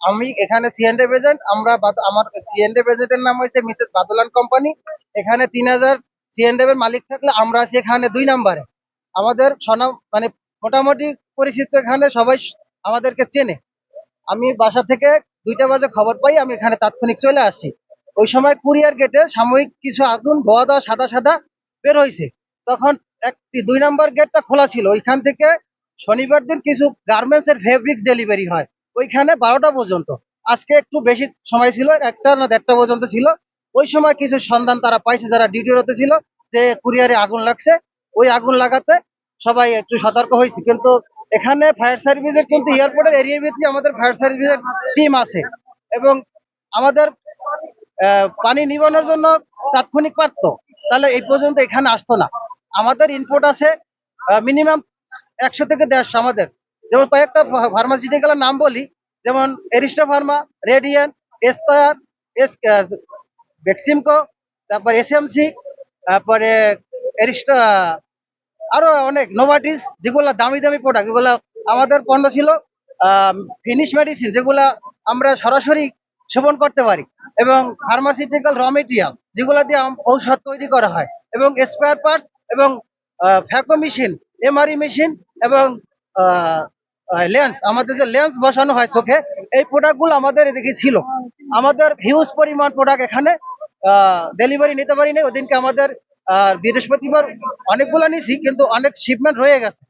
আমি এখানে CND agent. আমার সিএনডি এজেন্টের নাম হচ্ছে মিসেস বাদলান কোম্পানি। এখানে 3000 সিএনডি এর মালিক থাকলে আমরা আছি এখানে 2 নম্বরে। আমাদের স্বনাম মানে মোটামুটি পরিচিত, এখানে সবাই আমাদেরকে চেনে। আমি বাসা থেকে 2টা বাজে খবর পাই, আমি এখানে তাৎক্ষণিক চলে আসি। ওই সময় কুরিয়ার গেটে সাময়িক কিছু আগুন ধোয়া ধোয়া সাদা সাদা বের হয়েছে। তখন একটি 2 নম্বর গেটটা খোলা ছিল। ওইখান থেকে শনিবার দিন কিছু গার্মেন্টস এর ফেব্রিক্স ডেলিভারি হয় ওইখানে 12টা পর্যন্ত। আজকে একটু বেশি সময় ছিল, 1টা না 1:30টা পর্যন্ত ছিল। ওই সময় কিছু সন্ধান তারা পাইছে যারা ডিউটিরত ছিল, যে কুরিয়ারে আগুন লাগছে। ওই আগুন লাগাতে সবাই একটু সতর্ক হয়েছে। কিন্তু এখানে ফায়ার সার্ভিসের কিন্তু এয়ারপোর্টের এরিয়ার ভিতরে আমাদের ফায়ার সার্ভিসের টিম আছে, এবং আমাদের পানি নিবানোর জন্য তাৎক্ষণিক পারতো, তাহলে এই পর্যন্ত এখানে আসতো না। আমাদের ইনপুট আছে মিনিমাম 100 থেকে 150। আমাদের যেমন কয়েকটা ফার্মাসিউটিক্যালের নাম বলি, যেমন এরিস্টা ফার্মা, রেডিয়ান, এসপায়ার, এস ভ্যাক্সিমকো, তারপর এসএমসি, তারপরে এরিস্টা, আরো অনেক নোভাটিস, যেগুলো দামি দামি প্রোডাক্ট। এগুলো আমাদের পণ্য ছিল ফিনিশ মেডিসিন, যেগুলা আমরা সরাসরি সেবন করতে পারি, এবং ফার্মাসিউটিক্যাল র মেটেরিয়াল, যেগুলো দিয়ে ঔষধ তৈরি করা হয়, এবং স্পেয়ার পার্টস, এবং ফ্যাকো মেশিন, এমআরই মেশিন, এবং লেন্স, আমাদের যে লেন্স বসানো হয় চোখে, এই প্রোডাক্টগুলো আমাদের এদিকে ছিল। আমাদের হিউজ পরিমাণ প্রোডাক্ট এখানে ডেলিভারি নিতে পারিনি ওদিনকে। আমাদের বৃহস্পতিবার অনেকগুলো নিছি, কিন্তু অনেক শিপমেন্ট রয়ে গেছে।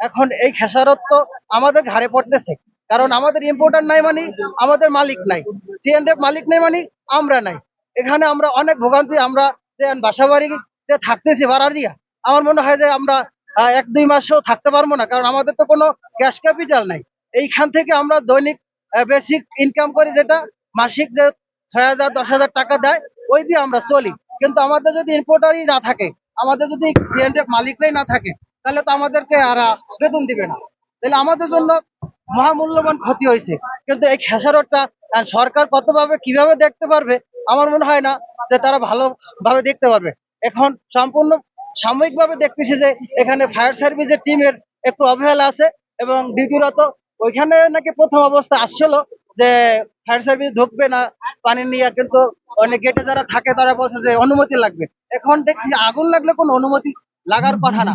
এখন এই খেসারত তো আমাদের ঘাড়ে পড়তেছে, কারণ আমাদের ইম্পোর্টার নাই মানে আমাদের মালিক নাই, সিএনএফ মালিক নাই মানে আমরা নাই। এখানে আমরা অনেক ভোগান্তি। আমরা যে বাসা বাড়িতে থাকতেছি ভাড়া দিয়া, আমার মনে হয় যে আমরা 1-2 মাসও থাকতে পারবো না, কারণ আমাদের তো কোনো ক্যাশ ক্যাপিটাল নাই। এইখান থেকে আমরা দৈনিক বেসিক ইনকাম করি, যেটা মাসিক যে 6,000 10,000 টাকা দেয়, ওই দিয়ে আমরা চলি। কিন্তু আমাদের যদি ইম্পোর্টারই না থাকে, আমাদের যদি সিএনএফ মালিকরাই না থাকে, তাহলে তো আমাদেরকে আর বেতন দিবে না। তাহলে আমাদের জন্য মহামূল্যবান ক্ষতি হয়েছে। কিন্তু এই খেসারতটা সরকার কতভাবে কিভাবে দেখতে পারবে, আমার মনে হয় না যে তারা ভালোভাবে দেখতে পারবে। এখন সম্পূর্ণ সাময়িকভাবে দেখতেছি যে এখানে ফায়ার সার্ভিসের টিমের একটু অবহেলা আছে, এবং ডিউটিরত। ওইখানে নাকি প্রথম অবস্থা আসছিল যে ফায়ার সার্ভিস ঢুকবে না পানি নিয়ে, কিন্তু অনেক গেটে যারা থাকে তারা বলছে যে অনুমতি লাগবে। এখন দেখছি আগুন লাগলে কোনো অনুমতি লাগার কথা না।